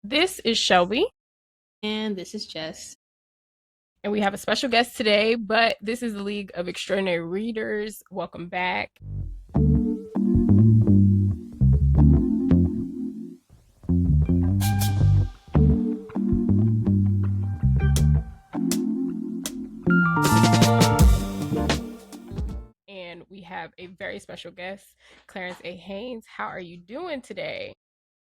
This is Shelby, And this is Jess. and we have a special guest today, but this is the League of Extraordinary Readers. Welcome back. And we have a very special guest, Clarence A. Haynes. How are you doing today?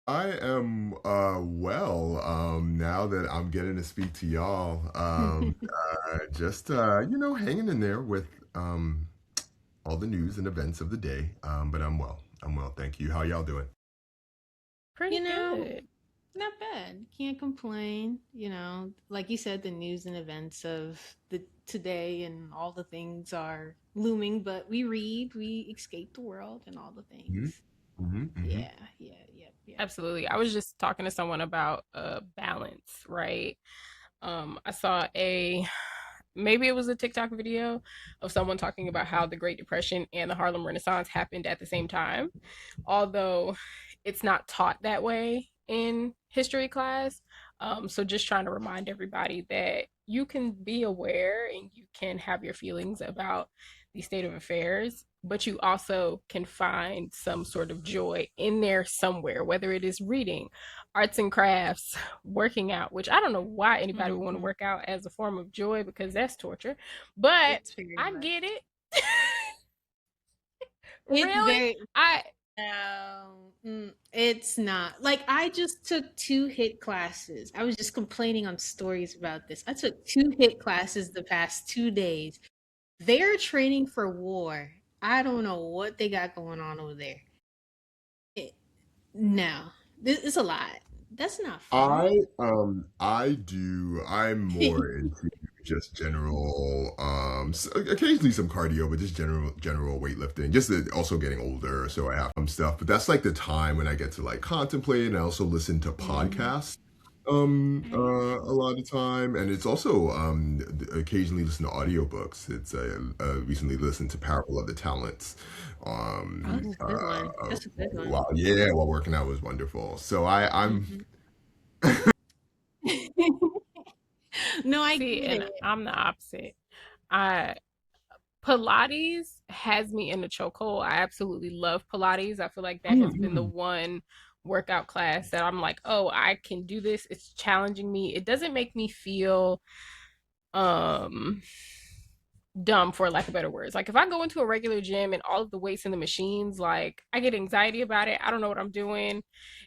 I am well now that I'm getting to speak to y'all. Just hanging in there with all the news and events of the day. But I'm well. I'm well, thank you. How y'all doing? Pretty you know, good. Not bad. Can't complain. Like you said, the news and events of the today and all the things are looming, but we read, we escape the world and all the Hmm. things. Hmm. Hmm. Yeah, yeah, yep, yep. Absolutely. I was just talking to someone about balance, right? I saw a maybe it was a TikTok video of someone talking about how the Great Depression and the Harlem Renaissance happened at the same time, although it's not taught that way in history class. So just trying to remind everybody that you can be aware and you can have your feelings about the state of affairs, but you also can find some sort of joy in there somewhere, whether it is reading, arts and crafts, working out, which I don't know why anybody would want to Hmm. work out as a form of joy because that's torture, but It's very I much. get it. It's Really? very I it's not. Like I just took two hit classes. I was just complaining on stories about this. I took two hit classes the past 2 days. They're training for war. I don't know what they got going on over there. It, no, this is a lot. That's not fun. I'm more into just general occasionally some cardio, but just general weightlifting. Just that also getting older, so I have some stuff. But that's like the time when I get to like contemplate, and I also listen to Mhm. podcasts okay. a lot of time, and it's also occasionally listen to audiobooks. It's recently listened to Parable of the Talents. Oh, um that's a good one. That's a good one. while yeah, while working out was wonderful. So I'm Mhm. No, I See, get and it. I'm the opposite. I Pilates has me in a chokehold. I absolutely love Pilates. I feel like that has been the Mhm. one workout class that I'm like, oh, I can do this. It's challenging me. It doesn't make me feel um dumb, for lack of better words. Like if I go into a regular gym and all of the weights in the machines, like I get anxiety about it. I don't know what I'm doing.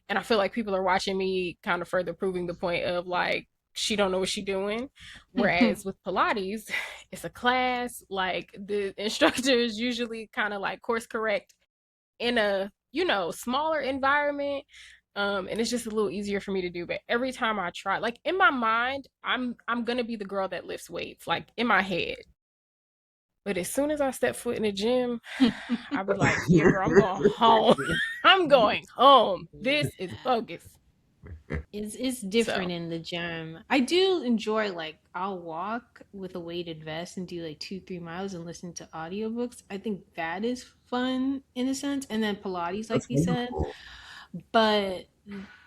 And I feel like people are watching me, kind of further proving the point of like she don't know what she's doing. Whereas with Pilates, it's a class, like the instructors usually kind of like course correct in a, smaller environment. And it's just a little easier for me to do. But every time I try, like in my mind, I'm gonna be the girl that lifts weights, like in my head. But as soon as I step foot in the gym, I'll be like, yeah, girl, I'm going home. I'm going home. This is Yeah. bogus. It's So, different in the gym. I do enjoy like I'll walk with a weighted vest and do like 2, 3 miles and listen to audiobooks. I think that is fun in a sense. And then Pilates, like That's you said. wonderful. But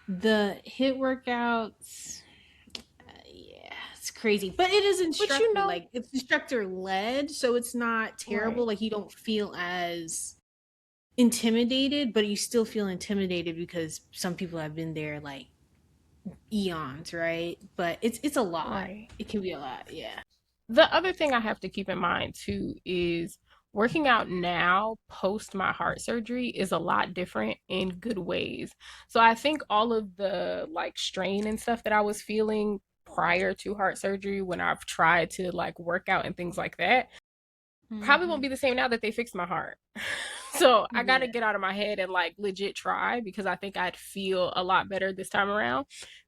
the hit workouts, yeah, it's crazy. But it is but like it's instructor led, so it's not right. terrible. Like you don't feel as intimidated, but you still feel intimidated because some people have been there like eons, right? But it's a lot. Right. It can be a lot, yeah. The other thing I have to keep in mind too is working out now post my heart surgery is a lot different in good ways. So I think all of the like strain and stuff that I was feeling prior to heart surgery when I've tried to like work out and things like that probably won't Hmm. be the same now that they fixed my heart. So I got to Yeah. get out of my head and like legit try because I think I'd feel a lot better this time around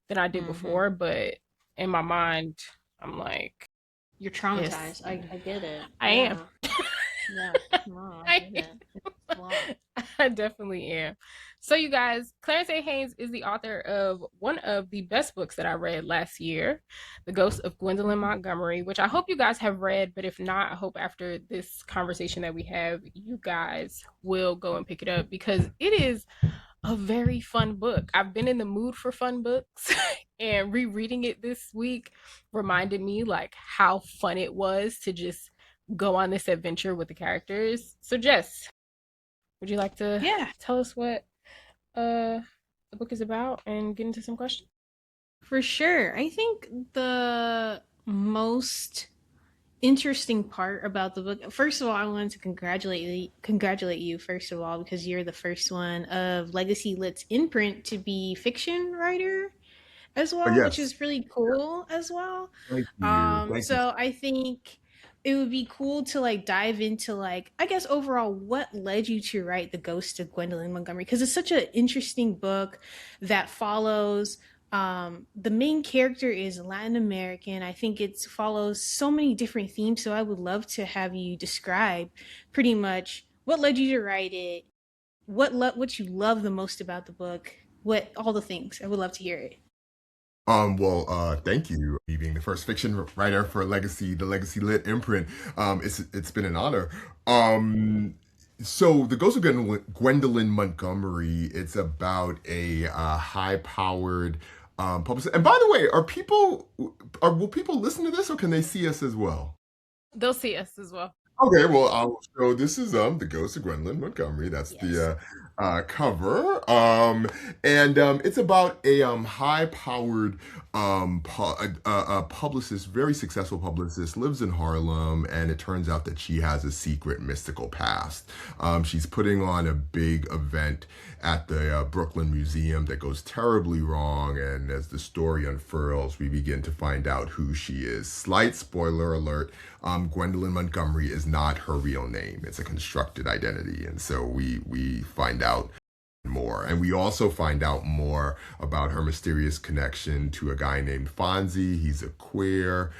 than I did Hmm. before. But in my mind, I'm like, You're it's, traumatized. I get it. I am. Yeah. Yeah. No, I I get it. It's a lot. I definitely am. So, you guys, Clarence A. Haynes is the author of one of the best books that I read last year, The Ghost of Gwendolyn Mhm. Montgomery, which I hope you guys have read. But if not, I hope after this conversation that we have, you guys will go and pick it up because it is a very fun book. I've been in the mood for fun books and rereading it this week reminded me like how fun it was to just go on this adventure with the characters. So Jess, would you like to Yeah, tell us what the book is about and get into some questions? for sure. I think the most interesting part about the book, first of all, I wanted to congratulate you first of all because you're the first one of Legacy Lit's imprint to be fiction writer as But well, which yes, is really cool as well. thank you. Thank you. So I think it would be cool to like dive into like I guess overall what led you to write The Ghost of Gwendolyn Montgomery because it's such an interesting book that follows the main character is Latin American. I think it follows so many different themes, so I would love to have you describe pretty much what led you to write it, what you love the most about the book, what all the things. I would love to hear it. Thank you. Me being the first fiction writer for Legacy, the Legacy Lit imprint. It's been an honor. Um, so the Ghost of Gwendolyn Montgomery. It's about a high-powered publicist. And by the way, will people listen to this or can they see us as well? They'll see us as well. Okay, well, so this is the Ghost of Gwendolyn Montgomery. That's Yes. the cover. And it's about a high-powered a publicist, very successful publicist, lives in Harlem, and it turns out that she has a secret mystical past. She's putting on a big event at the Brooklyn Museum that goes terribly wrong, and as the story unfurls, we begin to find out who she is. Slight spoiler alert: Gwendolyn Montgomery is not her real name; it's a constructed identity, and so we find out more. And we also find out more about her mysterious connection to a guy named Fonzie. He's a queer,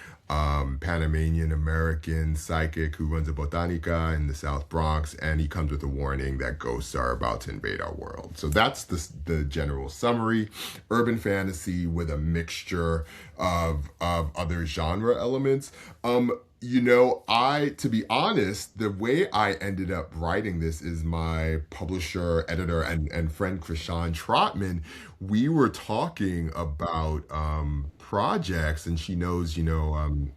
Panamanian American psychic who runs a botanica in the South Bronx, and he comes with a warning that ghosts are about to invade our world. So that's the general summary. Urban fantasy with a mixture of other genre elements. To be honest, the way I ended up writing this is my publisher, editor, and friend Krishan Trotman. We were talking about projects, and she knows,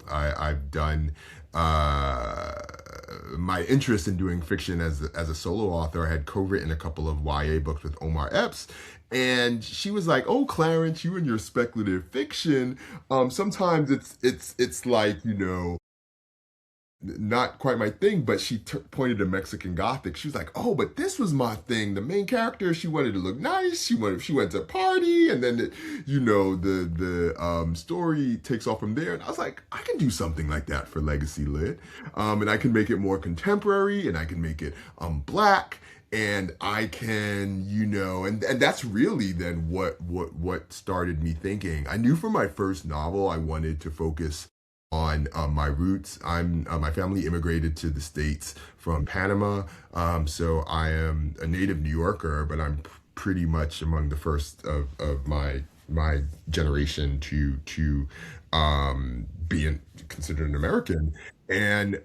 I've done uh, my interest in doing fiction as a solo author. I had co-written a couple of YA books with Omar Epps. And she was like, "Oh, Clarence, you and your speculative fiction. Sometimes it's like not quite my thing, but she pointed to Mexican Gothic. She was like, "Oh, but this was my thing. The main character, she wanted to look nice. She went to party, and then the story takes off from there." And I was like, "I can do something like that for Legacy Lit, and I can make it more contemporary, and I can make it black." And I can, and that's really then what started me thinking. I knew from my first novel I wanted to focus on my roots. My family immigrated to the States from Panama, so I am a native New Yorker, but I'm pretty much among the first of my generation to be considered an American. And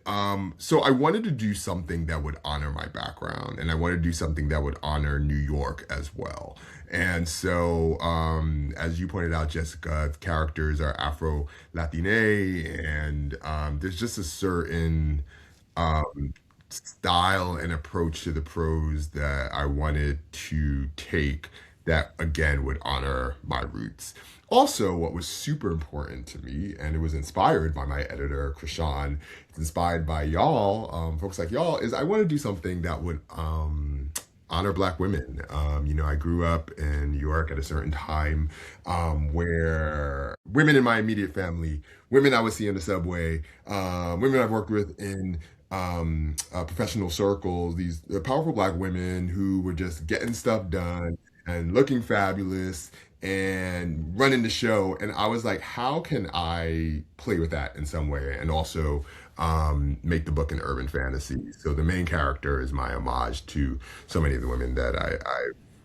so I wanted to do something that would honor my background, and I wanted to do something that would honor New York as well. And so, as you pointed out, Jessica, characters are Afro Latine, and there's just a certain style and approach to the prose that I wanted to take that again would honor my roots. Also, what was super important to me, and it was inspired by my editor, Krishan, it's inspired by y'all, folks like y'all, is I want to do something that would honor Black women. I grew up in New York at a certain time where women in my immediate family, women I would see in the subway, women I've worked with in professional circles, these powerful Black women who were just getting stuff done and looking fabulous and running the show. And I was like, how can I play with that in some way and also make the book an urban fantasy? So the main character is my homage to so many of the women that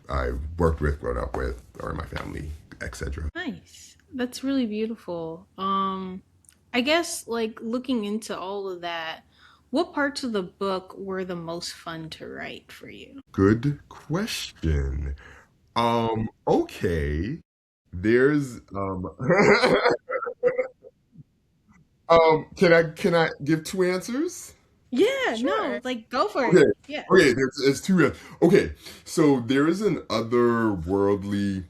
I worked with, grown up with, or in my family, etc. Nice. That's really beautiful. I guess like looking into all of that, what parts of the book were the most fun to write for you? Good question. Okay. There's can I give two answers? Yeah, no, Sure. like go for Okay. it. Yeah. Okay, there's two. Okay, so there is an otherworldly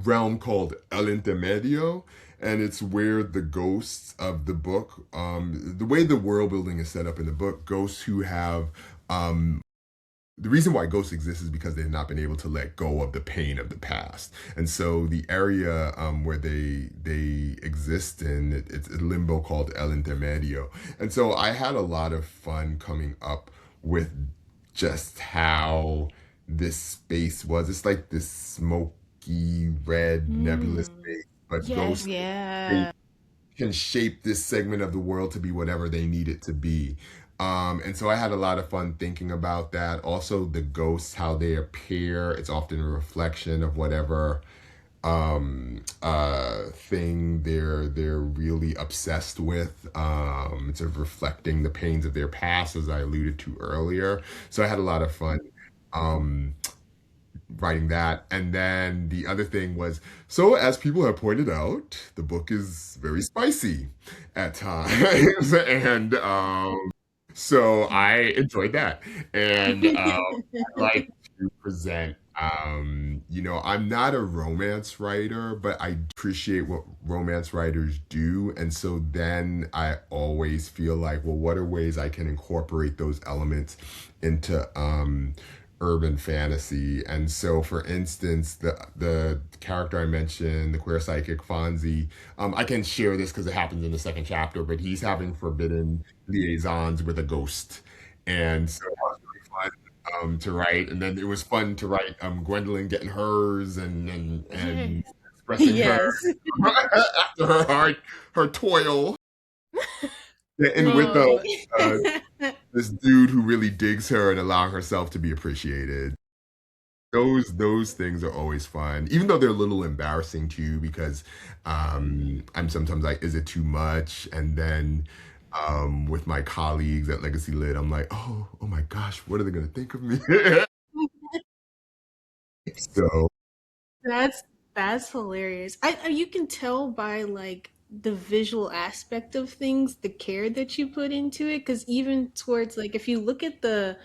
realm called El Intermedio, and it's where the ghosts of the book, the way the world building is set up in the book, ghosts who have um, the reason why ghosts exist is because they've not been able to let go of the pain of the past, and so the area where they exist in it's a limbo called El Intermedio, and so I had a lot of fun coming up with just how this space was. It's like this smoky red nebulous Mm. space, but Yes. ghosts they Yeah. can shape this segment of the world to be whatever they need it to be. And so I had a lot of fun thinking about that. Also, the ghosts, how they appear, it's often a reflection of whatever thing they're really obsessed with. It's of reflecting the pains of their past, as I alluded to earlier. So I had a lot of fun um writing that. And then the other thing was, so as people have pointed out, the book is very spicy at times. And so I enjoyed that. And I like to present, I'm not a romance writer, but I appreciate what romance writers do. And so then I always feel like, well, what are ways I can incorporate those elements into urban fantasy? And so, for instance, the character I mentioned, the queer psychic Fonzie, I can share this because it happens in the second chapter, but he's having forbidden liaisons with a ghost. And so that was really fun to write. And then it was fun to write Gwendolyn getting hers and Yes. expressing her Yes. after her toil. Yeah, and with Um, uh, this dude who really digs her and allowing herself to be appreciated. Those things are always fun, even though they're a little embarrassing too, because I'm sometimes like, is it too much? And then with my colleagues at Legacy Lit, I'm like, oh my gosh, what are they gonna think of me? So That's that's hilarious. You can tell by like the visual aspect of things, the care that you put into it, because even towards like if you look at the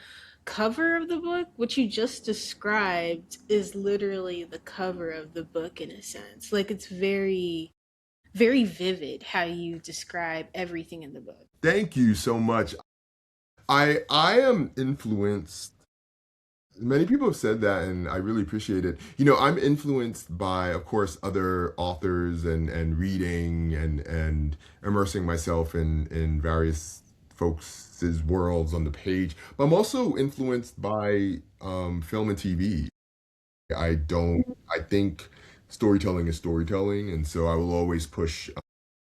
cover of the book, what you just described is literally the cover of the book in a sense. Like it's very, very vivid how you describe everything in the book. thank you so much. I am influenced. Many people have said that, and I really appreciate it. I'm influenced by, of course, other authors and reading and immersing myself in various folks' worlds on the page. But I'm also influenced by film and TV. I don't. I think storytelling is storytelling, and so I will always push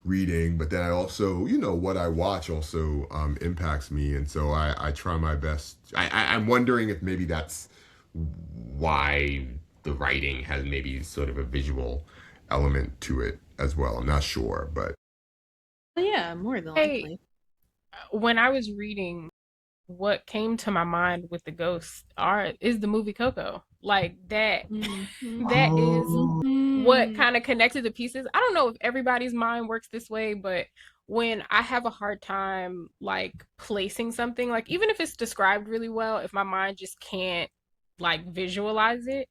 reading, but then I also, what I watch also impacts me, and so I try my best. I'm wondering if maybe that's why the writing has maybe sort of a visual element to it as well. I'm not sure, but But yeah, more than hey, likely. when I was reading, what came to my mind with the ghosts are is the movie Coco. Like that Mhm. that is oh, what Mhm. kind of connected the pieces. I don't know if everybody's mind works this way, but when I have a hard time like placing something, like even if it's described really well, if my mind just can't like visualize it,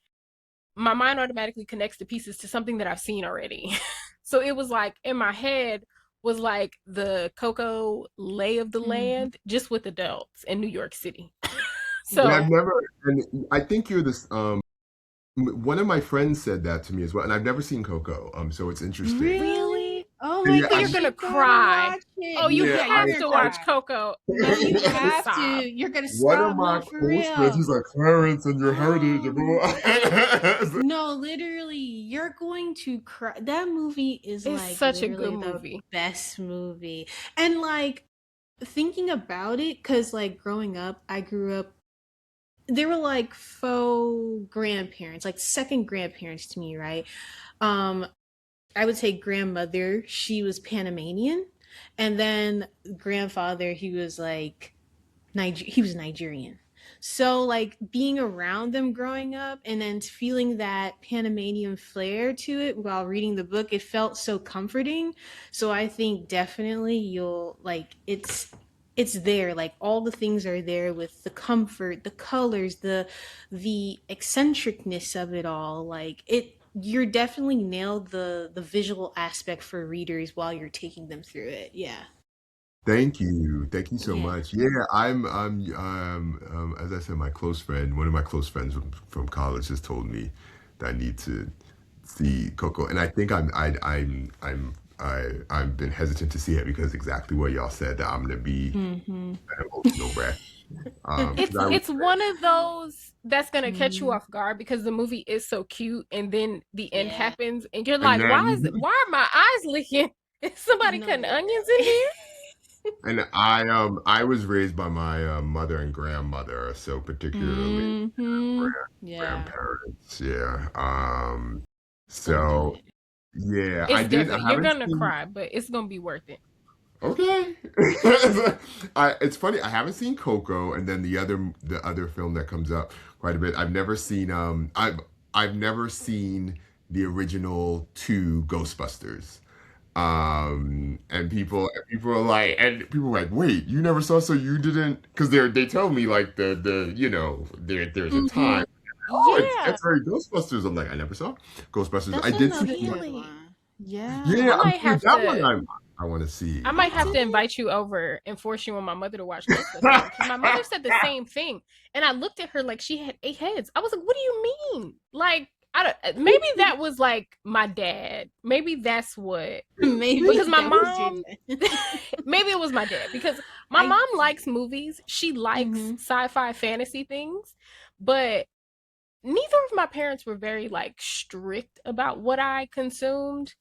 my mind automatically connects the pieces to something that I've seen already. So it was like in my head was like the Coco lay of the Mhm. land just with adults in New York City. and I've So Yeah. never, and I think you're this. One of my friends said that to me as well, and I've never seen Coco. So it's interesting. Really? really, Oh my Yeah, you're gosh, gonna you gotta cry. watch it. Oh, you You yeah, have gotta to I watch cry. Coco. No, you You're gonna have to. sob. You're gonna one of stop. my No, for close friends, real. he's like, Clarence, and you're hurting. Oh You're no, literally, you're going to cry. That movie is It's like such a good literally the movie. best movie. And like thinking about it, because like growing up, I grew up, they were like faux grandparents, like second grandparents to me, right? Um, I would say grandmother, she was Panamanian, and then grandfather, he was like he was Nigerian. So like being around them growing up and then feeling that Panamanian flair to it while reading the book, it felt so comforting. So I think definitely you'll like it's there, like all the things are there with the comfort, the colors, the eccentricness of it all. Like it you're definitely nailed the visual aspect for readers while you're taking them through it. Yeah. Thank you. Thank you so Yeah. much. Yeah, as I said, my close friend, one of my close friends from college just told me that I need to see Coco. And I think I've been hesitant to see it because exactly what y'all said, that I'm gonna be Mhm. an emotional wreck. 'Cause I was, It's one of those that's gonna catch you Mhm. off guard because the movie is so cute, and then the end Yeah. happens, and you're and like, then, why are my eyes leaking? Is somebody No, cutting yeah. onions in here? and I was raised by my mother and grandmother, so particularly Mhm. Yeah. grandparents. Yeah. Don't do So it. yeah, It's I definitely you're haven't gonna seen. cry, but it's gonna be worth it. Okay. It's funny. I haven't seen Coco, and then the other film that comes up quite a bit. I've never seen the original two Ghostbusters. And people are like, wait, you never saw, so you didn't, because they tell me like there's a Mhm. time. Oh, Yeah, it's very Ghostbusters. I'm like, I never saw Ghostbusters. I That's did see. another good really. one. Yeah, I Yeah. I'm might sure have that one to. I want to see. I I might have to didn't. invite you over and force you and my mother to watch Ghostbusters because my mother said the same thing, and I looked at her like she had 8 heads. I was like, "What do you mean?" Like, I don't. Maybe that was like my dad. Maybe that's what. Because Maybe my that was your mom, dad. maybe it was my dad. Because my I mom likes movies. She likes mhm. sci-fi fantasy things, but neither of my parents were very like strict about what I consumed.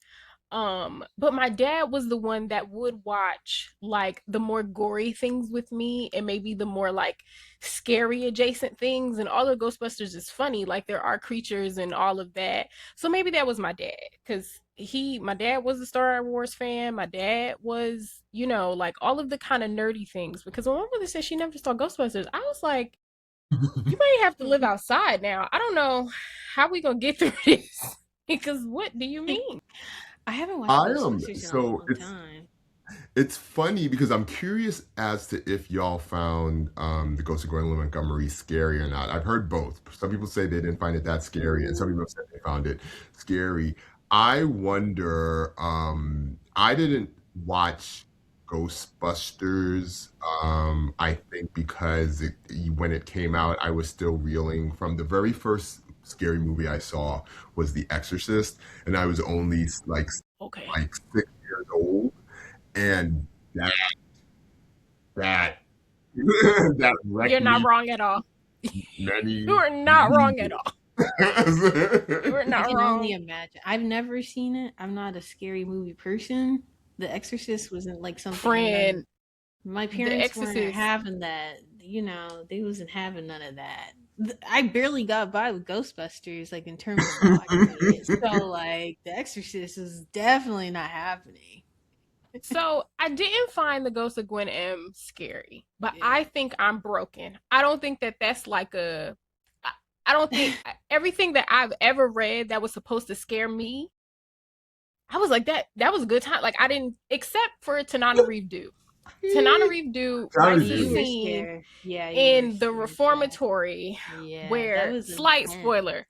But my dad was the one that would watch like the more gory things with me and maybe the more like scary adjacent things. And all of Ghostbusters is funny, like there are creatures and all of that. So maybe that was my dad, because my dad was a Star Wars fan. My dad was, like all of the kind of nerdy things. Because when my mother said she never saw Ghostbusters, I was like, you might have to live outside now. I don't know how we gonna get through this. Because what do you mean? I haven't watched I am Ghostbusters in a so long time. it's funny because I'm curious as to if y'all found the Ghost of Gwendolyn Montgomery scary or not. I've heard both. Some people say they didn't find it that scary, and some people said they found it scary. I wonder. I didn't watch Ghostbusters. I think because when it came out, I was still reeling from the very first scary movie I saw was The Exorcist, and I was only Okay. like 6 years old, and that that You're wrecked not me wrong at all. You many, are not many wrong at all. You years. are I not can only wrong. imagine. I've never seen it. I'm not a scary movie person. The Exorcist wasn't like something I never. Friend, My The parents weren't Exorcist. having that. They wasn't having none of that. I barely got by with Ghostbusters, like in terms of watching it. So like, The Exorcist is definitely not happening. So I didn't find the Ghost of Gwen M scary, but Yeah. I think I'm broken. I don't think that that's like a. I don't think everything that I've ever read that was supposed to scare me. I was like that. That was a good time. Like I didn't, except for Tanana Reeve Do. Tanana Reeve Do Sorry, writes a You were dude. scene scared. Yeah, you were in the scared. Yeah. reformatory Yeah, that where, was slight intense. spoiler,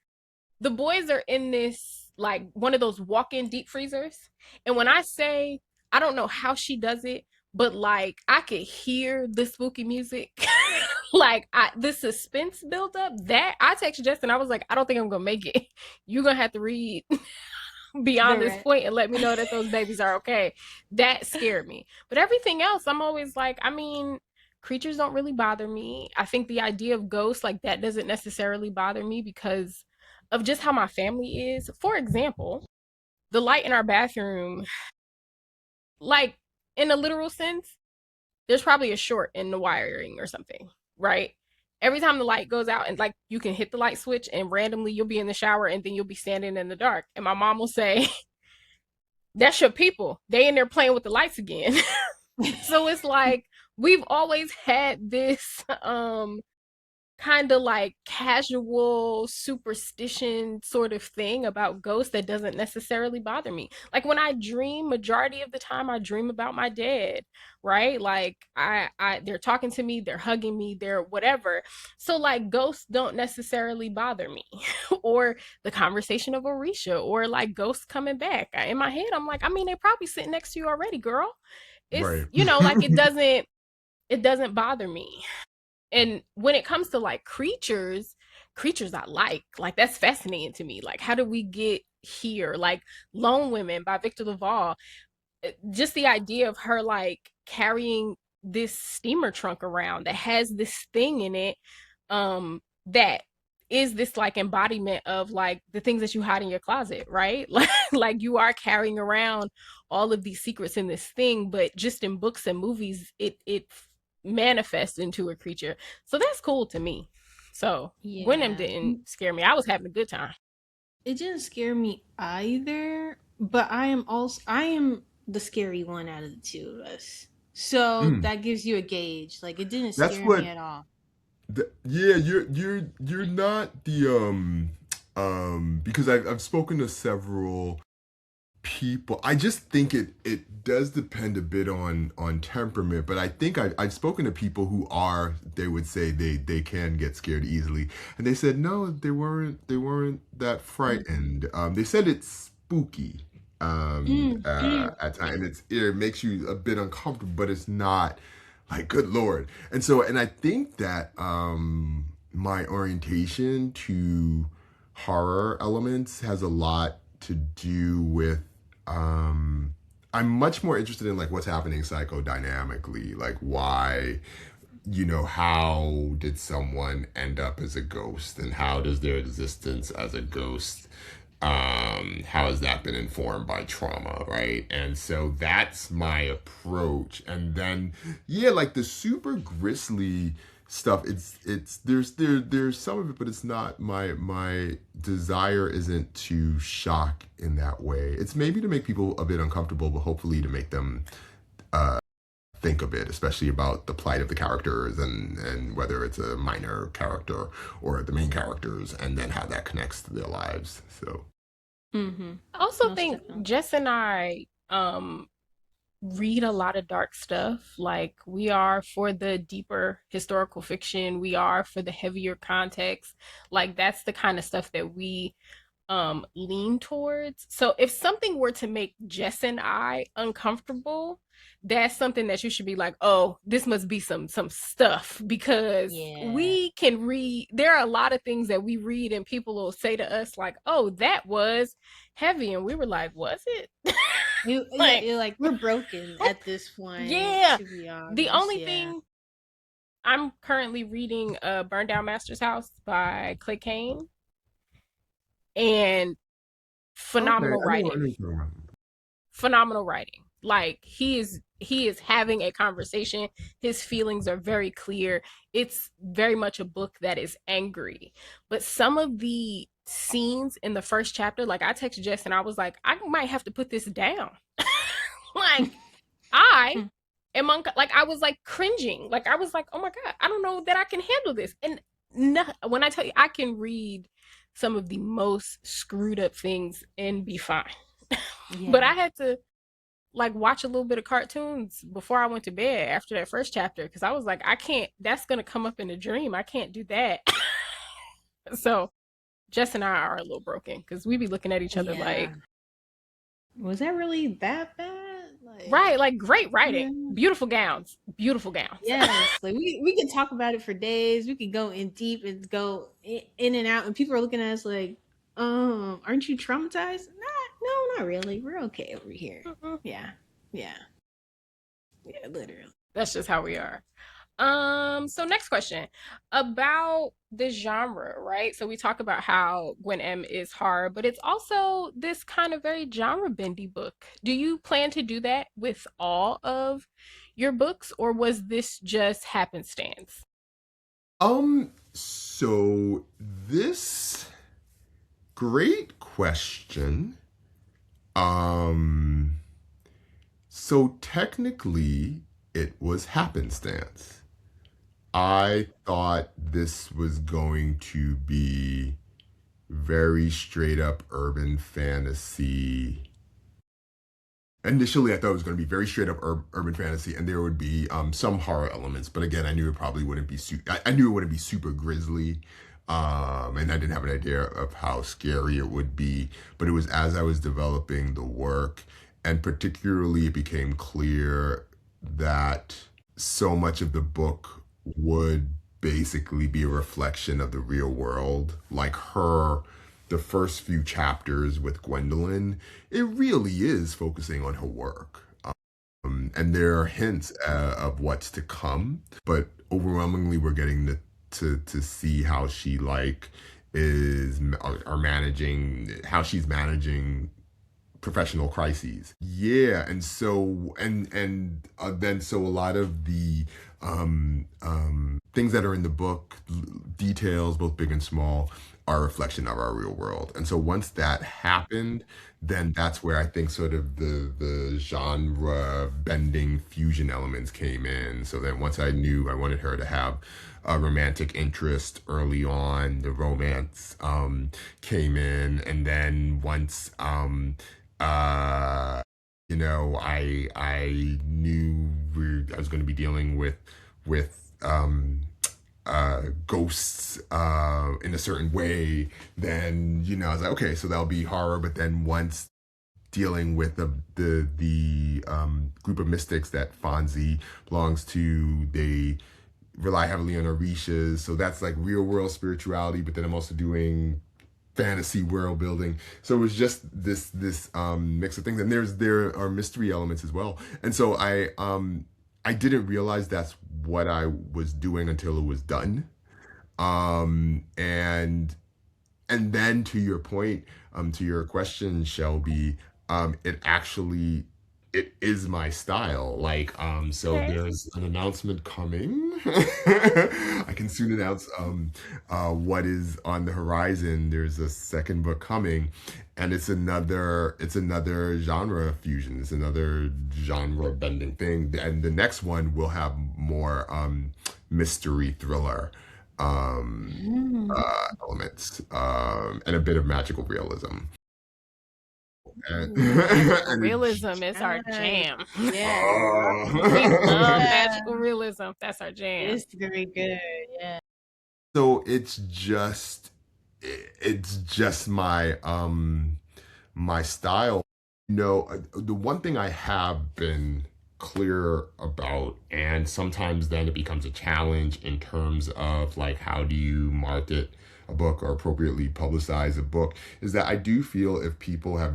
the boys are in this like one of those walk-in deep freezers, and when I say I don't know how she does it, but like I could hear the spooky music. Like the suspense build up, that I texted Justin, I was like, I don't think I'm gonna make it. You're gonna have to read beyond The this red. point and let me know that those babies are okay. That scared me. But everything else, I'm always like, I mean, creatures don't really bother me. I think the idea of ghosts, like that, doesn't necessarily bother me because of just how my family is. For example, the light in our bathroom, like in a literal sense, there's probably a short in the wiring or something, right? Every time the light goes out and like you can hit the light switch and randomly you'll be in the shower and then you'll be standing in the dark. And my mom will say, that's your people. They in there playing with the lights again. So it's like we've always had this kind of like casual superstition sort of thing about ghosts that doesn't necessarily bother me. Like when I dream, majority of the time I dream about my dead, right? Like I they're talking to me, they're hugging me, they're whatever. So like ghosts don't necessarily bother me. Or the conversation of Orisha or like ghosts coming back. In my head I'm like, I mean, they're probably sitting next to you already, girl. It's, Right. like it doesn't bother me. And when it comes to like creatures I like that's fascinating to me. Like how did we get here? Like Lone Women by Victor Laval, just the idea of her like carrying this steamer trunk around that has this thing in it, that is this like embodiment of like the things that you hide in your closet, right? Like you are carrying around all of these secrets in this thing, but just in books and movies it manifests into a creature. So that's cool to me. So Wyndham Yeah. didn't scare me. I was having a good time. It didn't scare me either, but I am the scary one out of the two of us. So Mm. that gives you a gauge. Like it didn't That's scare me what. at all. Yeah, you're not the because I've spoken to several people. I just think it does depend a bit on temperament, but I think I've spoken to people who are, they would say they can get scared easily, and they said no, they weren't that Mm. frightened. They said it's spooky Mm, mm, at times, and it makes you a bit uncomfortable, but it's not like good lord. And I think that my orientation to horror elements has a lot to do with um I'm much more interested in like what's happening psychodynamically, like why, how did someone end up as a ghost, and how does their existence as a ghost, how has that been informed by trauma, right? And so that's my approach. And then yeah, like the super grisly stuff, it's there's some of it, but it's not my desire isn't to shock in that way. It's maybe to make people a bit uncomfortable, but hopefully to make them think a bit, especially about the plight of the characters, and whether it's a minor character or the main characters, and then how that connects to their lives. So mm-hmm. I also Most think definitely. Jess and I read a lot of dark stuff. Like we are for the deeper historical fiction, we are for the heavier context. Like that's the kind of stuff that we lean towards. So if something were to make Jess and I uncomfortable, that's something that you should be like, "Oh, this must be some stuff," because Yeah. we can read, there are a lot of things that we read and people will say to us like, "Oh, that was heavy." And we were like, "Was it?" Yeah, Like, you're like, we're broken at this point, yeah. to be The honest. only Yeah. thing, I'm currently reading Burn Down Master's House by Clay Kane, and okay, phenomenal I writing. know what you're talking about. Phenomenal writing. Like he is having a conversation. His feelings are very clear. It's very much a book that is angry. But some of the scenes in the first chapter, like I texted Jess and I was like, I might have to put this down. Like I like I was like cringing. Like I was like, oh my God, I don't know that I can handle this. And no, when I tell you I can read some of the most screwed up things and be fine. But Yeah. I had to like watch a little bit of cartoons before I went to bed after that first chapter because I was like, I can't, that's gonna come up in a dream. I can't do that. So Jess and I are a little broken because we be looking at each other Yeah. like, Was that really that bad? right, like great Yeah. writing, beautiful gowns, beautiful gowns. Yes, like we could talk about it for days. We could go in deep and go in and out, and people are looking at us like, aren't you traumatized? Not, no, not really. We're okay over here. Yeah, yeah, yeah, literally. That's just how we are. So next question about the genre, right? So we talk about how Gwen M is horror, but it's also this kind of very genre bendy book. Do you plan to do that with all of your books, or was this just happenstance? So this great question. Um, so technically, it was happenstance. I thought this was going to be very straight up urban fantasy. Initially, I thought it was going to be very straight up urban fantasy, and there would be some horror elements. But again, I knew it probably wouldn't be. I knew it wouldn't be super grisly, and I didn't have an idea of how scary it would be. But it was as I was developing the work, and particularly, it became clear that so much of the book would basically be a reflection of the real world, like her. The first few chapters with Gwendolyn, it really is focusing on her work. And there are hints of what's to come, but overwhelmingly we're getting to see how she like is are managing how she's managing professional crises. Yeah, and so and then so a lot of the things that are in the book, details both big and small, are a reflection of our real world. And so once that happened, then that's where I think sort of the genre bending fusion elements came in. So then once I knew I wanted her to have a romantic interest early on, the romance came in, and then once uh I knew I was going to be dealing with ghosts in a certain way, then I was like, okay, so that'll be horror. But then once dealing with the group of mystics that Fonzie belongs to, they rely heavily on Orishas, so that's like real world spirituality. But then I'm also doing fantasy world building, so it was just this mix of things, and there are mystery elements as well. And so I didn't realize that's what I was doing until it was done. And then to your point, to your question, Shelby, it actually it is my style. Like, so Okay. there's an announcement coming. I can soon announce what is on the horizon. There's a second book coming, and it's another genre fusion. It's another genre bending thing. And the next one will have more mystery thriller Mm. elements, and a bit of magical realism. And, Ooh, magical and realism is our Nice. jam. Yeah. We love oh. Yeah. magical realism. That's our jam. It's very good. Yeah. So it's just my style. The one thing I have been clear about, and sometimes then it becomes a challenge in terms of like how do you market a book or appropriately publicize a book, is that I do feel if people are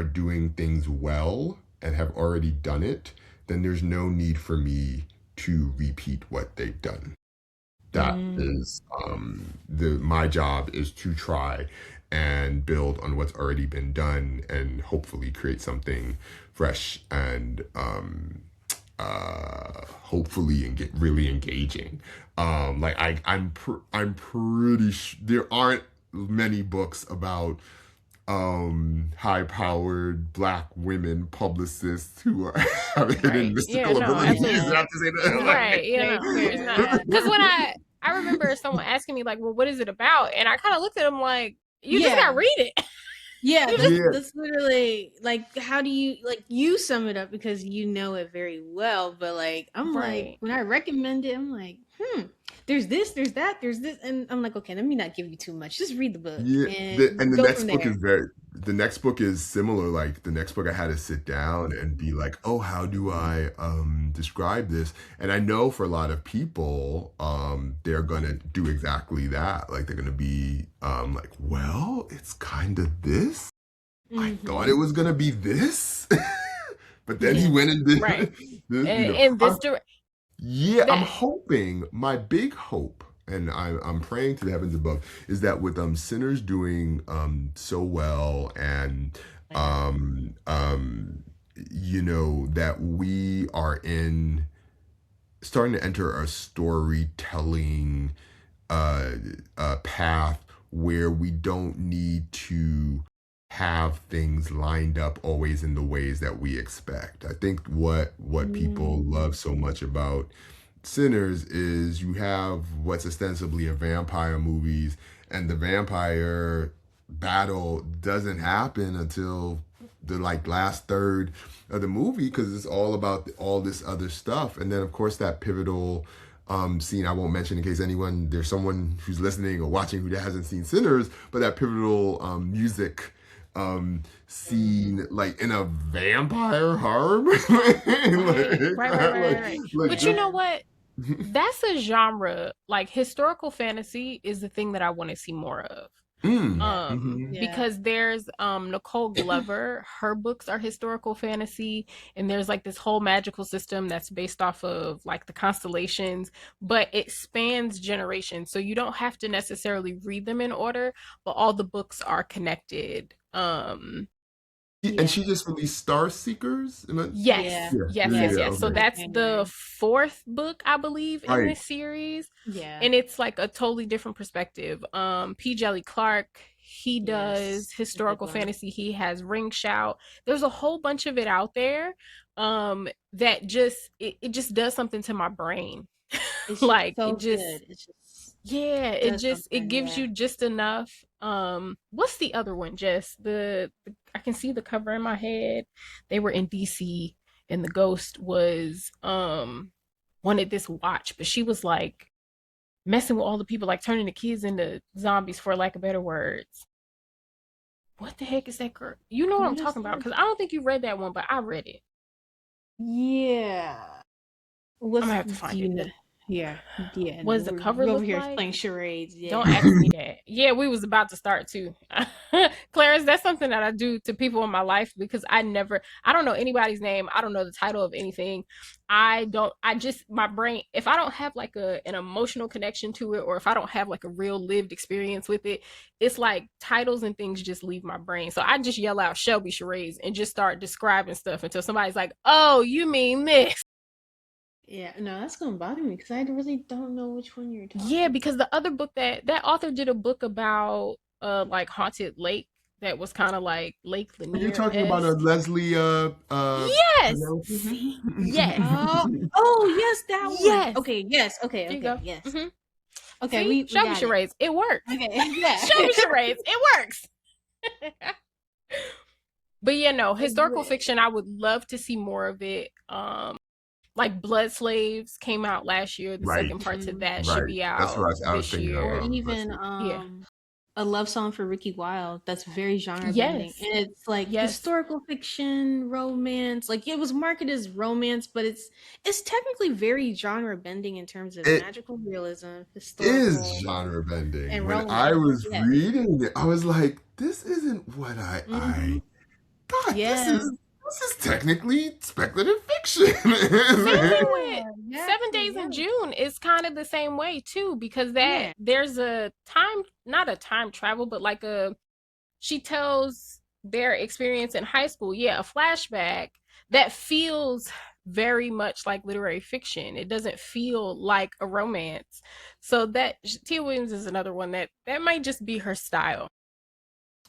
doing things well and have already done it, then there's no need for me to repeat what they've done. That Mm. is the my job is to try and build on what's already been done and hopefully create something fresh and hopefully and get really engaging. Like I'm pretty there aren't many books about high powered black women publicists who are have hidden Right. Yeah, mystical no, abilities. absolutely. I have to say Right. You Same know, there's here. not Yeah. because when I remember someone asking me like, "Well, what is it about?" And I kind of looked at them like, "You just Yeah. gotta read it." Yeah, You just that's Yeah, that's literally like how do you like you sum it up because you know it very well, but like I'm like right. when I recommend it, I'm like, there's this, there's that, there's this, and I'm like, okay, let me not give you too much. Just read the book yeah. And and the go next from book is there. very. The next book is similar. Like the next book, I had to sit down and be like, "Oh, how do I describe this?" And I know for a lot of people, they're gonna do exactly that. Like they're gonna be like, "Well, it's kind of this. I thought Hmm. it was gonna be this, but then he Yeah. went and did Right. this." And this Yeah, I'm that hoping. My big hope, and I'm praying to the heavens above, is that with Sinners doing so well, and yeah. um um that we are in starting to enter a storytelling uh, path where we don't need to have things lined up always in the ways that we expect. I think what people love Mm. so much about Sinners is you have what's ostensibly a vampire movies, and the vampire battle doesn't happen until the like last third of the movie because it's all about all this other stuff. And then of course that pivotal scene I won't mention in case there's someone who's listening or watching who hasn't seen Sinners, but that pivotal music scene like in a vampire harem. Right. But you know what? That's a genre, like historical fantasy is the thing that I want to see more of. Mm. Mm-hmm. Yeah. Because there's Nicole Glover, her books are historical fantasy, and there's like this whole magical system that's based off of like the constellations, but it spans generations. So you don't have to necessarily read them in order, but all the books are connected. And Yeah. she just released Star Seekers. Yes, Yeah. Yeah, yes, yeah, yes, yeah. yes. So Okay. that's the fourth book, I believe, in Right. this series. Yeah. And it's like a totally different perspective. P. Jelly Clark, he does Yes. A good historical one. fantasy. He has Ring Shout. There's a whole bunch of it out there. That just it just does something to my brain. It's just Like so it just good. It just yeah, does it something. gives Yeah. you just enough. What's the other one? Just the I can see the cover in my head. They were in DC and the ghost was wanted this watch, but she was like messing with all the people, like turning the kids into zombies for lack of better words. What the heck is that girl? You know what I'm What is talking about? that? Because I don't think you read that one, but I read it. Yeah. I'm What's gonna have to do find you it. know? Yeah. Yeah. What No, does the cover we're over look here like? playing charades. Yeah. Don't ask me that. Yeah, we was about to start too. Clarence, that's something that I do to people in my life because I don't know anybody's name. I don't know the title of anything. I just, my brain, if I don't have like an emotional connection to it, or if I don't have like a real lived experience with it, it's like titles and things just leave my brain. So I just yell out Shelby charades and just start describing stuff until somebody's like, oh, you mean this? Yeah. No, that's gonna bother me because I really don't know which one you're Yeah, talking because the other book that author did a book about like haunted lake that was kind of like Lake Are you Lanier talking about a esque. Leslie Yes. Penelope? See, yes, about. Oh, yes, that one. yes. Okay, yes. Okay, There you okay, go. yes. Hmm. Okay, See, we Shelby got it. charades. It works. Okay, yeah. Shelby charades. It works. But yeah, no, historical Agree. fiction. I would love to see more of it. Like Blood Slaves came out last year. The Right, second part to Mhm. that should right. be That's what out I was this thinking of. Or year. Let's even see. Yeah. a love song for Ricky Wilde that's very genre bending. Yes. And it's like Yes. historical fiction, romance. Like it was marketed as romance, but it's technically very genre bending in terms of It magical realism, is historical, genre bending. and When I romance. was Yes. reading it, I was like, this isn't what Hmm. I thought. Yeah. This is technically speculative fiction. Same thing with Yeah, Seven exactly. Days in Yes. June is kind of the same way too, because that Yeah. there's a time, not a time travel, but like she tells their experience in high school. Yeah, a flashback that feels very much like literary fiction. It doesn't feel like a romance. So that Tia Williams is another one that might just be her style.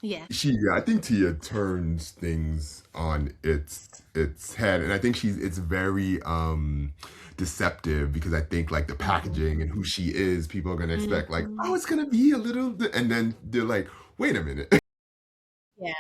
Yeah. I think Tia turns things on its head, and I think it's very deceptive because I think like the packaging and who she is, people are gonna expect like, oh, Mhm. it's gonna be a little, and then they're like, wait a minute. Yeah.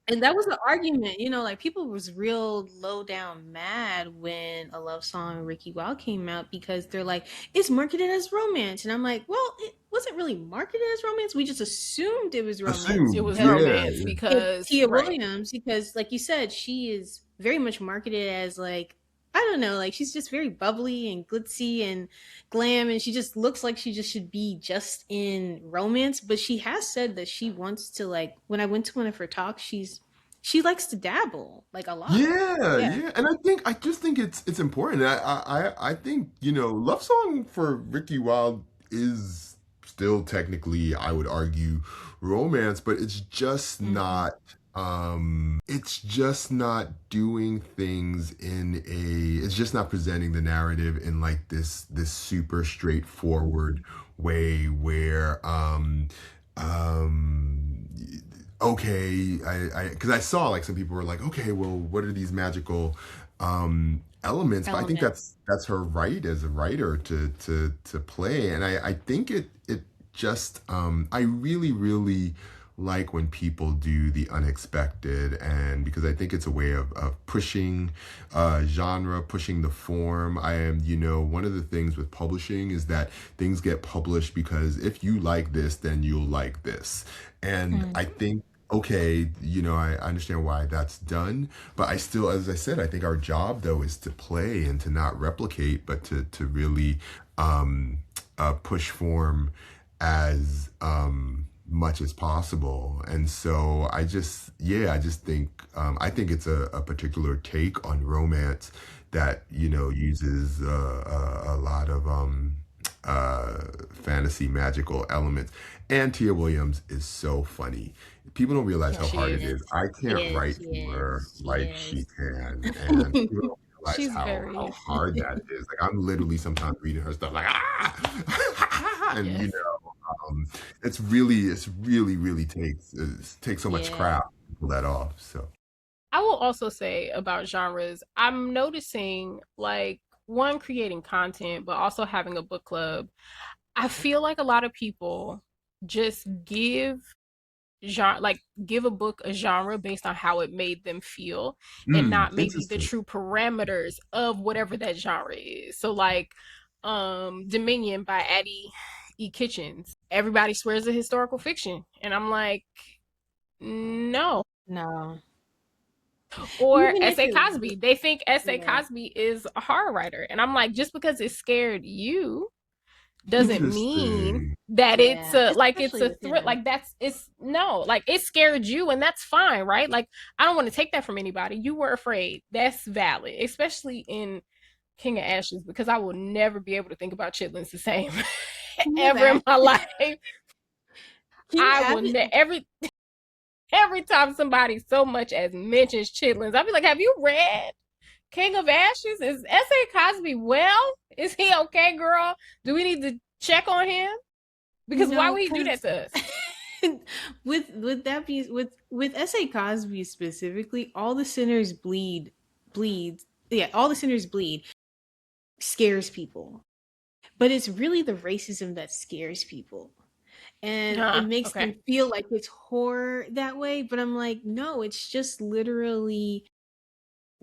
And that was the argument, like people was real low down mad when A Love Song Ricky Wilde came out because they're like, it's marketed as romance. And I'm like, well, it wasn't really marketed as romance. We just assumed it was romance It Assume, was because yeah, romance it's because Tia right. Williams, because like you said, she is very much marketed as like, I don't know, like she's just very bubbly and glitzy and glam, and she just looks like she just should be just in romance. But she has said that she wants to, like, when I went to one of her talks, she likes to dabble like a lot. yeah, Yeah. yeah, and I just think it's important. I think Love Song for Ricky Wilde is still technically, I would argue, romance, but Hmm. it's just not doing things it's just not presenting the narrative in like this super straightforward way where um okay, I because I saw like some people were like, okay, well, what are these magical elements, but I think Elements. that's her right as a writer to play, and I think it just I really like when people do the unexpected, and because I think it's a way of pushing genre, pushing the form. I am, one of the things with publishing is that things get published because if you like this, then you'll like this. And Mm. I think, okay, I understand why that's done, but I still, as I said, I think our job though is to play and to not replicate, but to really um, push form as much as possible. And so I just think, I think it's a particular take on romance that, uses a lot of fantasy magical elements. And Tia Williams is so funny. People don't realize Yeah, how she hard is. it is. Yes, I she can't is. write She to her is. She like she is. can, and people don't realize She's how very hard that is. Like I'm literally sometimes reading her stuff like and yes. it's really takes so much Yeah. craft to pull that off. So I will also say about genres, I'm noticing like one creating content, but also having a book club. I feel like a lot of people just genre like give a book a genre based on how it made them feel and not maybe the interesting. true parameters of whatever that genre is. So like Dominion by Addie E. Kitchens. Everybody swears it's historical fiction. And I'm like, no. No. Or Even if S.A. it, Cosby. They think S.A. yeah. Cosby is a horror writer. And I'm like, just because it scared you doesn't mean Interesting. that it's Yeah. a like it's Especially a with threat. him. Like that's it's no, like it scared you and that's fine, right? Like I don't want to take that from anybody. You were afraid. That's valid, especially in King of Ashes, because I will never be able to think about chitlins the same King of ever in my Ashes. life. King I will Abbott. every time somebody so much as mentions chitlins, I'll be like, have you read King of Ashes? Is S.A. Cosby well? Is he okay, girl? Do we need to check on him? Because why No, would he do that because to us? with that be with S.A. Cosby specifically, all the sinners bleed. Yeah, all the sinners bleed scares people. But it's really the racism that scares people. And it makes Okay. them feel like it's horror that way, but I'm like, no, it's just literally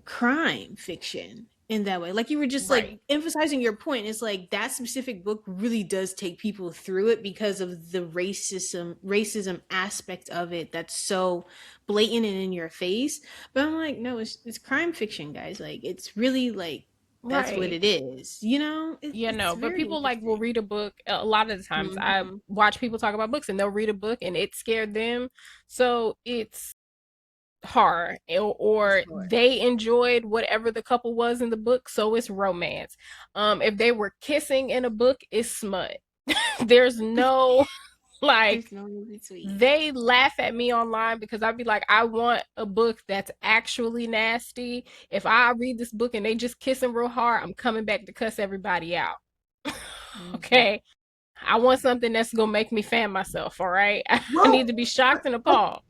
crime fiction in that way. Like you were just Right. like emphasizing your point. It's like that specific book really does take people through it because of the racism aspect of it that's so blatant and in your face. But I'm like, no, it's crime fiction, guys. Like it's really like that's what Right. it is. You know, Yeah, it's no, but very people like will interesting. read a book. A lot of the times I Hmm. watch people talk about books and they'll read a book and it scared them. So it's horror It's or horror. they enjoyed whatever the couple was in the book, so it's romance. If they were kissing in a book, it's smut. There's no like There's no in between. they laugh at me online because I'd be like, I want a book that's actually nasty. If I read this book and they just kissing real hard, I'm coming back to cuss everybody out. Hmm. Okay. I want something that's gonna make me fan myself, all right? I need Well, to be I, shocked and I, appalled.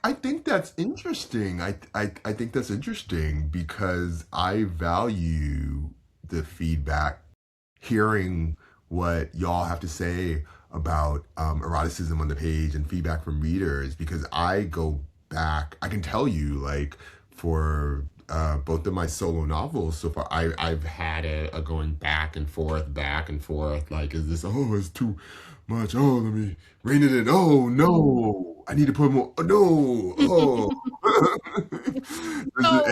I think that's interesting. I think that's interesting because I value the feedback, hearing what y'all have to say about eroticism on the page and feedback from readers because I go back. I can tell you, like, for both of my solo novels so far, I've had a going back and forth. Like, is this, oh, it's too much? Oh, let me rein it in. Oh, no, I need to put more. Oh, no, oh. So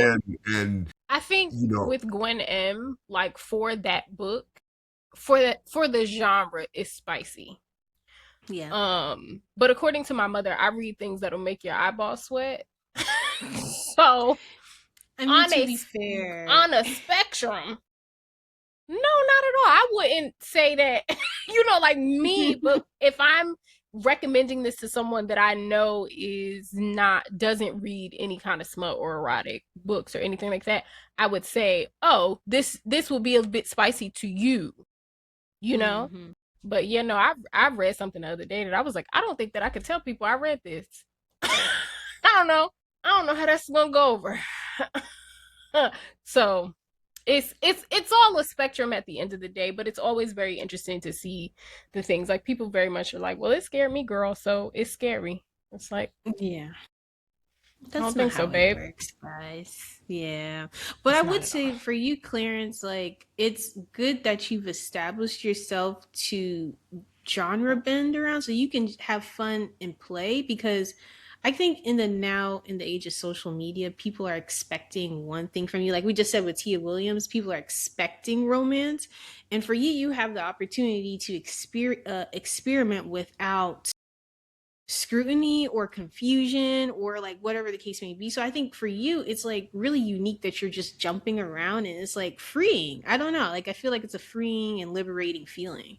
And, I think you know, with Gwen M, like for that book, for the genre, is spicy. Yeah. But according to my mother, I read things that'll make your eyeballs sweat. So I mean, on to a be fair, on a spectrum, no, not at all. I wouldn't say that, like me, but if I'm recommending this to someone that I know doesn't read any kind of smut or erotic books or anything like that, I would say, "Oh, this will be a bit spicy to you," you know? hmm But yeah, no, I read something the other day that I was like, I don't think that I could tell people I read this. I don't know. I don't know how that's gonna go over. So it's all a spectrum at the end of the day, but it's always very interesting to see the things like people very much are like, well, it scared me, girl, so it's scary. It's like, Yeah. I That's don't not think so, how it babe. works, guys. Yeah. But I It's would not at all. say for you, Clarence, like it's good that you've established yourself to genre bend around so you can have fun and play because I think in the age of social media, people are expecting one thing from you. Like we just said with Tia Williams, people are expecting romance. And for you, you have the opportunity to experiment without scrutiny or confusion or like whatever the case may be. So I think for you, it's like really unique that you're just jumping around and it's like freeing. I don't know. Like I feel like it's a freeing and liberating feeling.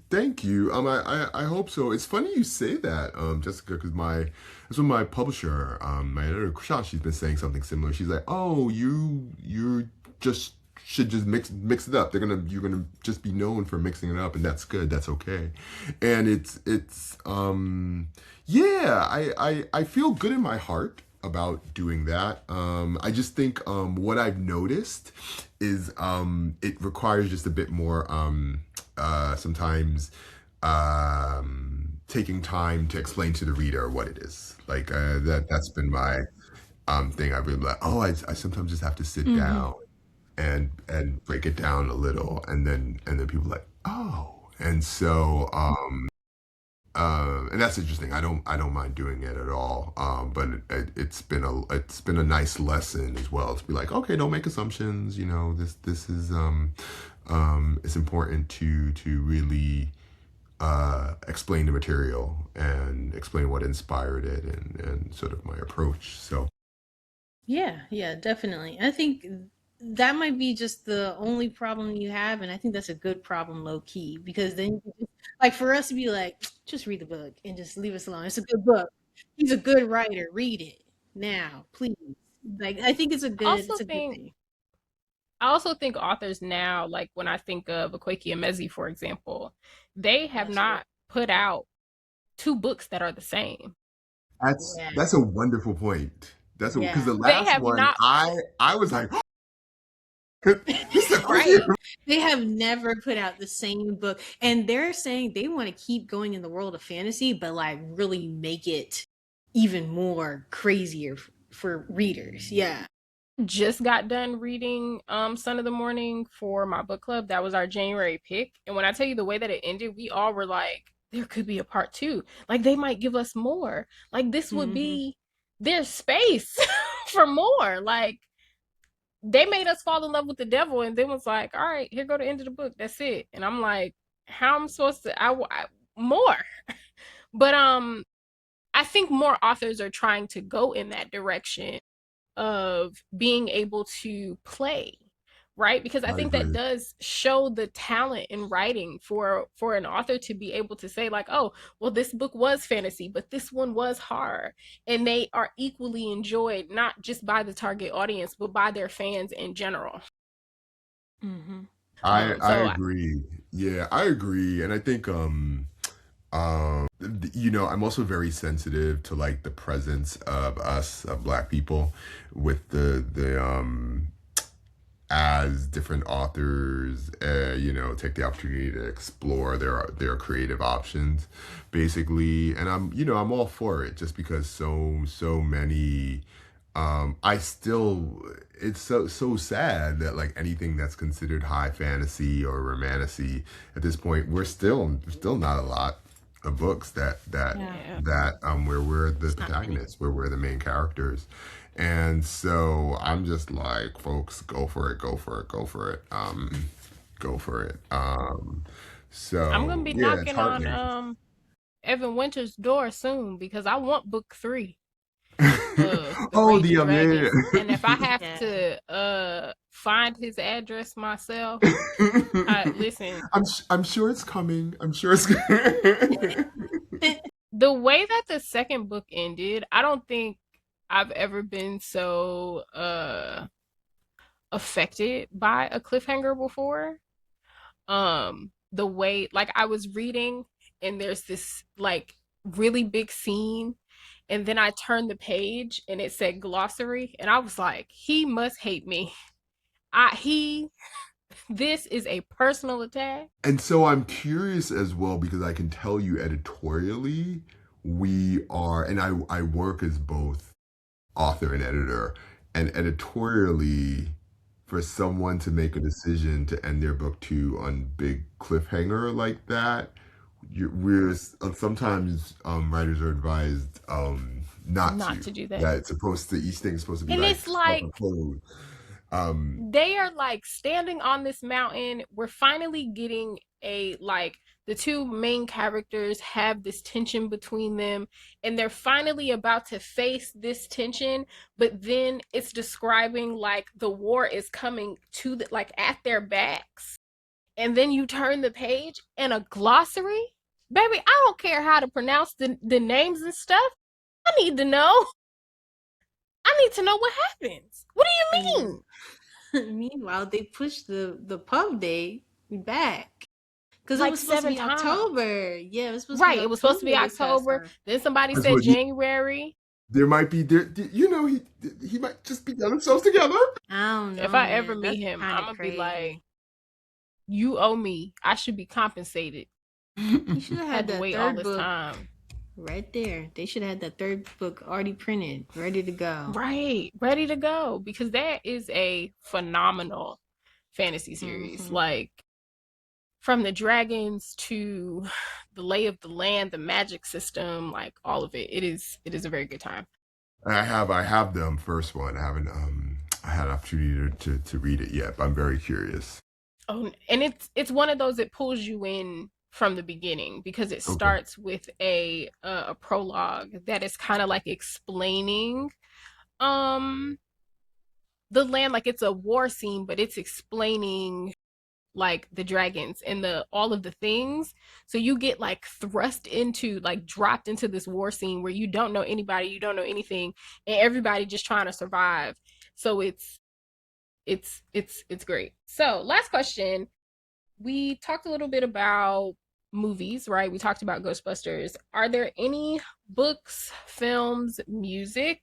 Thank you. I hope so. It's funny you say that, Jessica, because that's what my publisher, my editor, Kushan, she's been saying something similar. She's like, "Oh, you just should just mix it up. You're gonna just be known for mixing it up, and that's good. That's okay." And yeah, I feel good in my heart about doing that. I just think what I've noticed is it requires just a bit more sometimes taking time to explain to the reader what it is. Like that's been my thing. I've been like, oh, I sometimes just have to sit Mm-hmm. down and break it down a little, and then people are like, oh, and so and that's interesting. I don't mind doing it at all. But it's been a nice lesson as well to be like, okay, don't make assumptions. This is it's important to really explain the material and explain what inspired it and sort of my approach. So Yeah, yeah, definitely. I think that might be just the only problem you have, and I think that's a good problem, low key, because then you can like for us to be like, just read the book and just leave us alone. It's a good book. He's a good writer. Read it now, please. Like I think I also it's a good think thing. I also think authors now, like when I think of Akwaeke Emezi, for example, they have Absolutely. not put out two books that are the same. Yeah. that's a wonderful point. That's because Yeah. the They last have one not, I was like, this is a quick. Right. They have never put out the same book. And they're saying they want to keep going in the world of fantasy, but like really make it even more crazier for readers. Yeah. just got done reading Son of the Morning for my book club. That was our January pick. And when I tell you the way that it ended, we all were like, there could be a part two. Like they might give us more. Like this would Hmm. be there's space for more. Like they made us fall in love with the devil and then was like, all right, here go the end of the book. That's it. And I'm like, how am I supposed to more? But I think more authors are trying to go in that direction of being able to play, right? Because I I think that agree. does show the talent in writing for an author to be able to say like, oh, well, this book was fantasy, but this one was horror, and they are equally enjoyed not just by the target audience but by their fans in general. Hmm. I So agree. Yeah, I agree, and I think I'm also very sensitive to like the presence of us of Black people with the as different authors, take the opportunity to explore their creative options, basically. And I'm all for it, just because so many. I still, it's so sad that like anything that's considered high fantasy or romantasy at this point, we're still not a lot of books Yeah. yeah. where we're the It's not many. protagonists, where we're the main characters. And so I'm just like, folks, go for it, go for it, go for it. Go for it. I'm gonna So be yeah, it's knocking on heartening. Evan Winter's door soon because I want book three of The Oh, Raging the Dragon. And if I yeah. have Yeah. to find his address myself, listen, I'm sure it's coming. I'm sure it's coming. the way that the second book ended, I don't think I've ever been so affected by a cliffhanger before. The way like I was reading and there's this like really big scene And then I turned the page and it said glossary, and I was like, he must hate me. He this is a personal attack. And so I'm curious as well because I can tell you editorially, we are, and I work as both author and editor, and editorially, for someone to make a decision to end their book two on big cliffhanger like that, we're sometimes writers are advised not Not to. to do that. That it's supposed to each thing's supposed to be And like it's self like enclosed. Um, they are like standing on this mountain. We're finally getting a like the two main characters have this tension between them, and they're finally about to face this tension, but then it's describing like the war is coming to the like at their backs. And then you turn the page and a glossary? Baby, I don't care how to pronounce the names and stuff. I need to know. I need to know what happens. What do you And mean? meanwhile, they pushed the pub day back because it Like was supposed to seven be times. October. Yeah, it was supposed to be Right. It was supposed to be October this past October. time. Then somebody that's said what January. there might be there. You know, he might just be got himself together. I don't If know, I ever man. meet That's him, kind I'm of gonna be like, crazy. you owe me. I should be compensated. You should have Had had to that wait all third this book time. right there. They should have had that third book already printed, ready to go. Right. Ready to go. Because that is a phenomenal fantasy series. Hmm. Like from the dragons to the lay of the land, the magic system, like all of it. It is a very good time. I have the first one. I haven't I had an opportunity to read it yet, but I'm very curious. Oh, and it's one of those that pulls you in from the beginning because it Okay. starts with a prologue that is kind of like explaining um the land, like it's a war scene, but it's explaining like the dragons and the all of the things. So you get like thrust into like dropped into this war scene where you don't know anybody, you don't know anything, and everybody just trying to survive. So it's great. So last question. We talked a little bit about movies, right? We talked about Ghostbusters. Are there any books, films, music,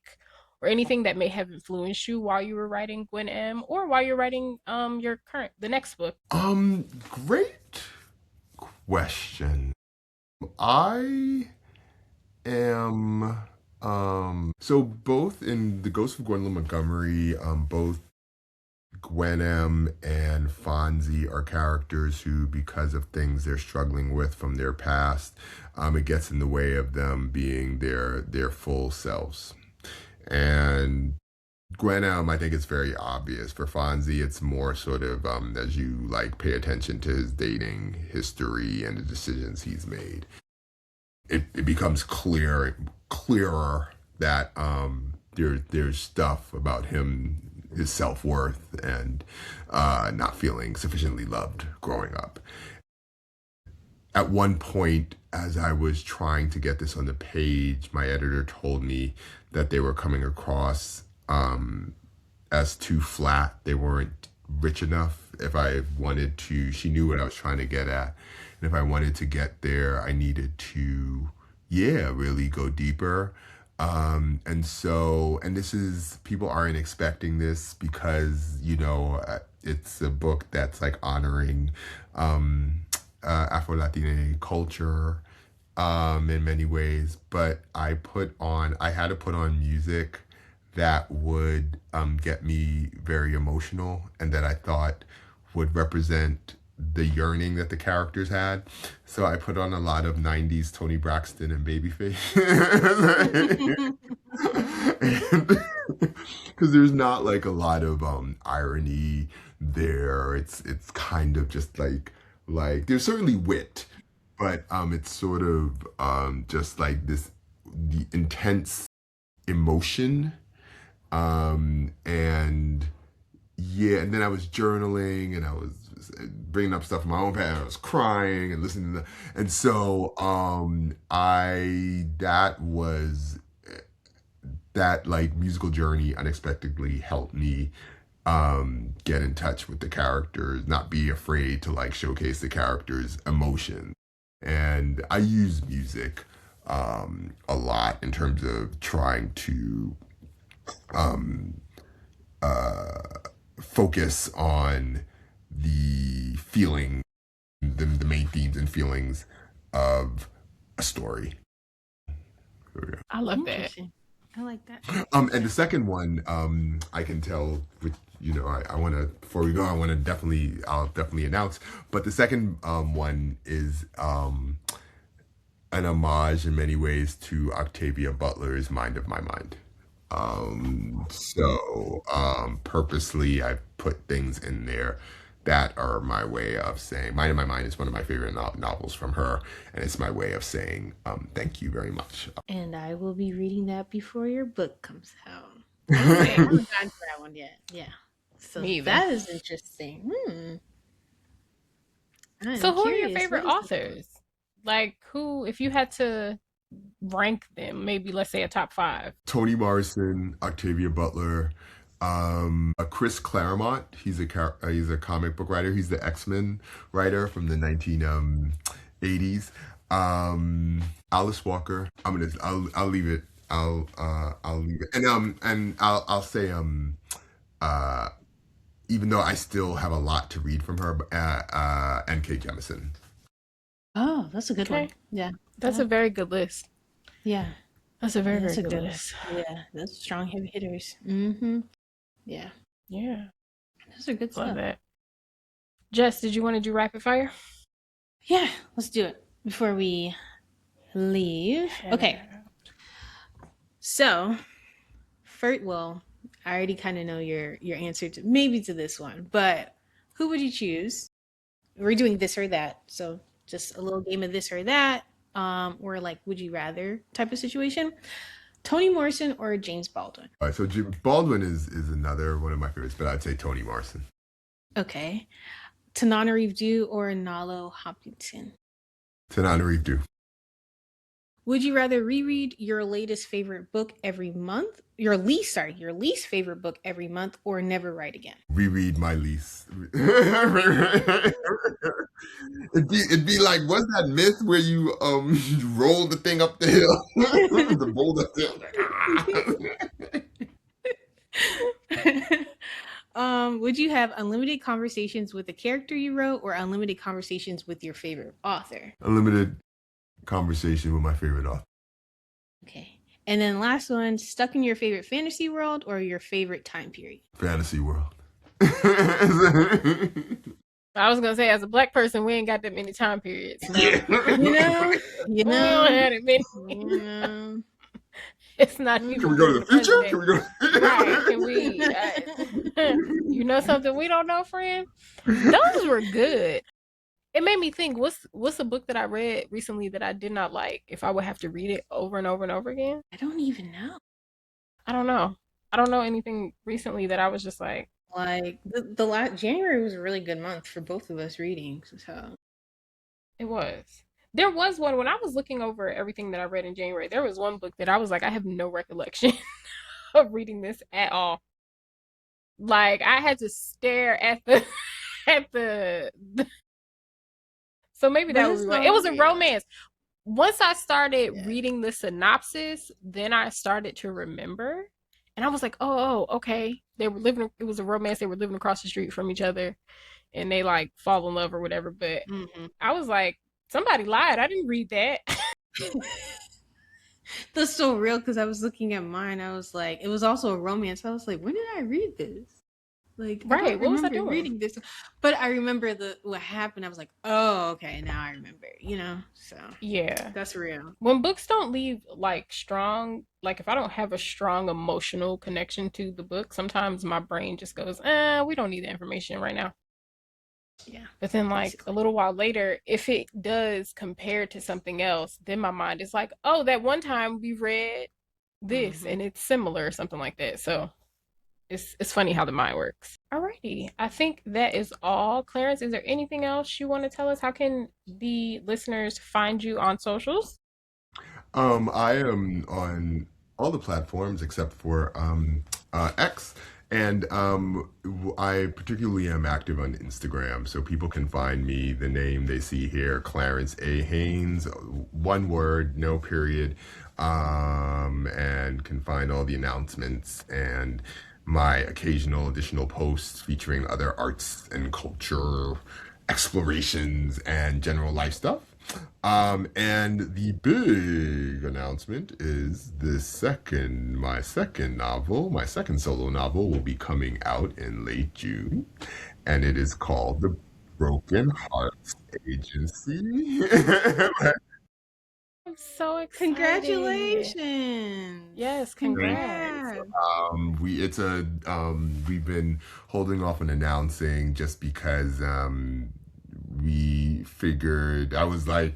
or anything that may have influenced you while you were writing Gwen M or while you're writing your current the next book? Great question. I am so both in the Ghost of Gwendolyn Montgomery, both Gwen M and Fonzie are characters who, because of things they're struggling with from their past, it gets in the way of them being their full selves. And Gwen M, I think it's very obvious. For Fonzie, it's more sort of as you like pay attention to his dating history and the decisions he's made. It becomes clearer that there's stuff about him, his self worth, and not feeling sufficiently loved growing up. At one point, as I was trying to get this on the page, my editor told me that they were coming across as too flat. They weren't rich enough. If I wanted to, she knew what I was trying to get at. And if I wanted to get there, I needed to, yeah, really go deeper. And this is, people aren't expecting this because, it's a book that's like honoring Afro Latina culture in many ways. But I had to put on music that would get me very emotional and that I thought would represent the yearning that the characters had. So I put on a lot of 90s Tony Braxton and Babyface. Because there's not like a lot of irony there. It's kind of just like there's certainly wit, but it's sort of just like this the intense emotion and yeah, and then I was journaling and I was bringing up stuff from my own past. I was crying and listening to and so I that was that like musical journey unexpectedly helped me get in touch with the characters, not be afraid to like showcase the characters' emotions. And I use music a lot in terms of trying to um, uh, focus on the feeling, the main themes and feelings of a story. So, yeah. I love that. Interesting. I like that. And the second one, I can tell, which I want to before we go, I'll definitely announce. But the second one is an homage in many ways to Octavia Butler's Mind of My Mind. Purposely, I put things in there that are my way of saying, Mind of My Mind is one of my favorite novels from her, and it's my way of saying, thank you very much. And I will be reading that before your book comes out. I Okay. haven't gotten to that one yet. Yeah. So Me either. that is interesting. So I'm who are your curious. What favorite is this? authors? Like who, if you had to rank them, maybe let's say a top five. Toni Morrison, Octavia Butler, Chris Claremont. He's a comic book writer. He's the X-Men writer from the 1980s. Alice Walker. I'll leave it. I'll leave it. And I'll say uh even though I still have a lot to read from her, N.K. Jemisin. Oh, that's a good one. Okay. Yeah. That's a very good list. Yeah. That's a very, That's very a good good one. list. Yeah. That's strong heavy hitters. Mm-hmm. Yeah. Yeah. Those are good Love stuff. that. Jess, did you want to do rapid fire? Yeah. Let's do it before we leave. Okay. So, well, I already kind of know your answer to maybe to this one, but who would you choose? We're doing this or that, so just a little game of this or that, or like would you rather type of situation. Toni Morrison or James Baldwin? All right, so Baldwin is another one of my favorites, but I'd say Toni Morrison. Okay. Tananarive Due or Nalo Hopkinton? Tananarive Due. Would you rather reread your latest favorite book every month? Your least favorite book every month, or never write again? Reread my lease. It'd be like, what's that myth where you roll the thing up the hill? The boulder hill. Would you have unlimited conversations with the character you wrote or unlimited conversations with your favorite author? Unlimited conversation with my favorite author. Okay. And then last one, stuck in your favorite fantasy world or your favorite time period? Fantasy world. I was gonna say, as a black person, we ain't got that many time periods. No. Yeah. You We don't have that many. know. It's not even Can we go to the future? president. Can we go? Right? Can we? You know something we don't know, friend? Those were good. It made me think. What's a book that I read recently that I did not like? If I would have to read it over and over and over again, I don't even know. I don't know. I don't know anything recently that I was just like, Like the last January was a really good month for both of us reading. So it was. There was one when I was looking over everything that I read in January. There was one book that I was like, I have no recollection of reading this at all. Like I had to stare at the at the so maybe but that it's was one. It so was a yeah. romance. Once I started Yeah. reading the synopsis, then I started to remember. And I was like, oh, okay. They were living, it was a romance. They were living across the street from each other and they like fall in love or whatever. But Mm-hmm. I was like, somebody lied. I didn't read that. That's so real because I was looking at mine. I was like, it was also a romance. I was like, when did I read this? Like, I Right. don't What was I remember doing? reading this, but I remember what happened. I was like, oh, okay, now I remember. So Yeah. that's real. When books don't leave like strong, like if I don't have a strong emotional connection to the book, sometimes my brain just goes, we don't need the information right now. Yeah. But then, like a Basically. little while later, if it does compare to something else, then my mind is like, oh, that one time we read this Mm-hmm. and it's similar or something like that. So it's funny how the mind works. Alrighty, I think that is all. Clarence, is there anything else you want to tell us? How can the listeners find you on socials? I am on all the platforms except for X, And I particularly am active on Instagram, so people can find me. The name they see here, Clarence A. Haynes, one word, no period, and can find all the announcements and my occasional additional posts featuring other arts and culture explorations and general life stuff. And the big announcement is my second novel, my second solo novel will be coming out in late June, and it is called The Broken Hearts Agency. I'm so excited. Congratulations. Yes, Thank congrats. Congrats. we've been holding off on announcing just because we figured I was like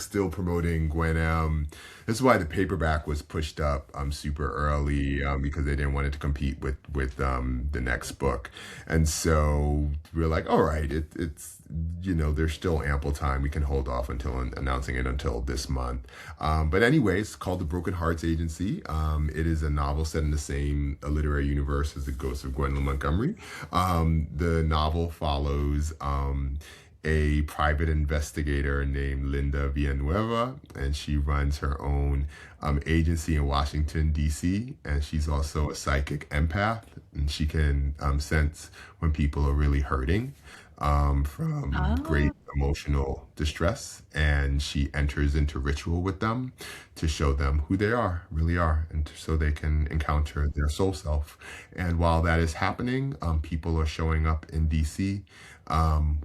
still promoting Gwen M. This is why the paperback was pushed up super early because they didn't want it to compete with the next book, and so we were like, all right, it's there's still ample time. We can hold off until announcing it until this month. But anyways, it's called The Broken Hearts Agency. It is a novel set in the same literary universe as The Ghost of Gwendolyn Montgomery. The novel follows a private investigator named Linda Villanueva, and she runs her own agency in Washington, D.C., and she's also a psychic empath, and she can sense when people are really hurting from Oh, great emotional distress, and she enters into ritual with them to show them who they are, really are, and so they can encounter their soul self. And while that is happening, people are showing up in DC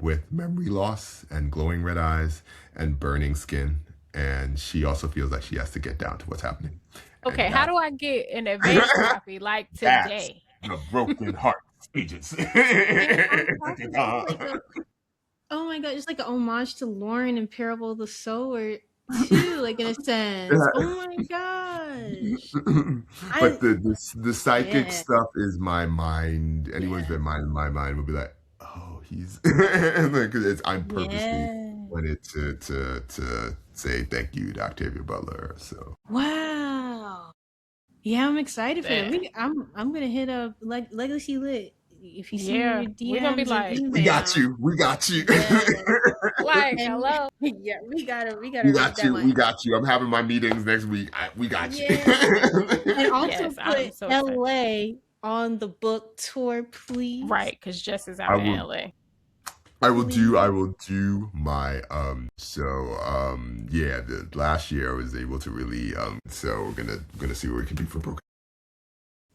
with memory loss and glowing red eyes and burning skin. And she also feels like she has to get down to what's happening. And Okay, how that do I get an advance copy like that's today? the broken heart agency. and on top of that, it's like a oh my god, it's like an homage to Lauren and Parable of the Sower too, like in a sense. Oh my gosh. But I the psychic yeah, stuff is my mind. Anyone's yeah, been my mind will be like, oh, he's because it's I'm purposely yeah. wanted to say thank you to Octavia Butler. So Wow. Yeah, I'm excited for that. That I'm gonna hit up Legacy Lit. If you see me in yeah, your we're gonna be DMs or like, we got email, you. We got you. yeah, and hello. yeah, we gotta We read got that you. one. We got you. I'm having my meetings next week. We got you. Yeah, and also Yes, I'm put so excited. LA on the book tour, Right, please, because Jess is I out in will LA. please. I will do my yeah, the last year I was able to really so we're gonna see what we can do for broken.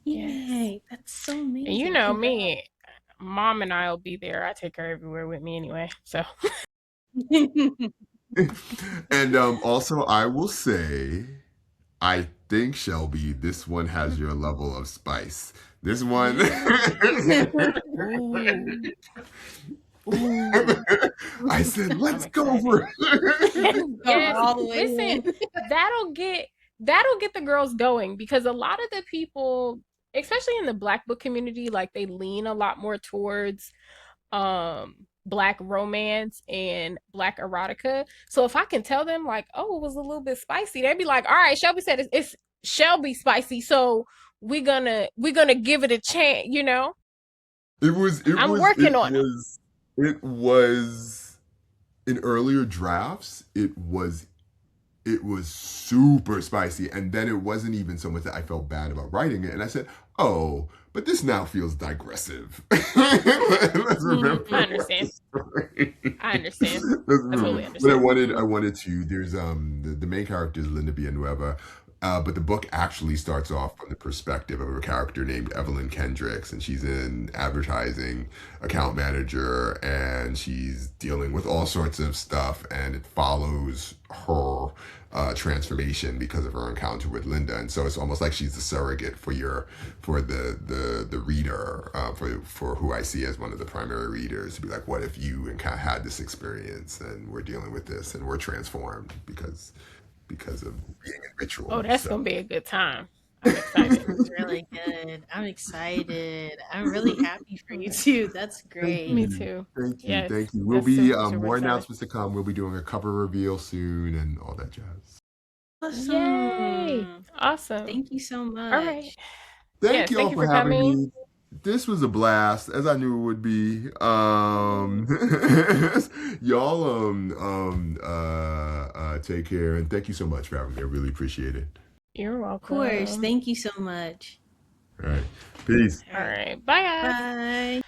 Yes. Yay, that's so And you amazing. know Congrats. me, mom and I'll be there. I take her everywhere with me anyway. So And also I will say I think Shelby, this one has your level of spice. This one Yay. ooh. Ooh. I said, I'm let's go excited. for it. Go Yes. all the way Listen, in. that'll get that'll get the girls going because a lot of the people, especially in the black book community, like they lean a lot more towards black romance and black erotica. So if I can tell them like, oh, it was a little bit spicy, they'd be like, all right, Shelby said it's Shelby spicy, so we're gonna give it a chance, you know? It was it I'm was working on them. it was in earlier drafts, it was super spicy, and then it wasn't even so much that I felt bad about writing it, and I said, "Oh, but this now feels digressive." Let's I remember what the understand. story. I understand. Let's I remember. totally But understand. I wanted to. There's the main character is Linda Villanueva, but the book actually starts off from the perspective of a character named Evelyn Kendricks, and she's an advertising account manager, and she's dealing with all sorts of stuff, and it follows her transformation because of her encounter with Linda, and so it's almost like she's the surrogate for the reader, for who I see as one of the primary readers, to be like, what if you and kind of had this experience, and we're dealing with this, and we're transformed because of being in Oh, ritual. that's So. gonna be a good time. I'm excited. Sounds really good. I'm excited. I'm really happy for you too. That's Thank Me great. you. too. Thank you. Yes, Thank you. We'll that's be super, super more exciting. announcements to come. We'll be doing a cover reveal soon and all that jazz. Yay! Awesome. Awesome. Thank you so All right. much. Thank Yes, you thank all you for for having coming. me. this was a blast, as I knew it would be. Y'all take care and thank you so much for having me. I really appreciate it. You're Of course. welcome. Thank you so much. All right. Peace. All right. Bye, guys. Bye.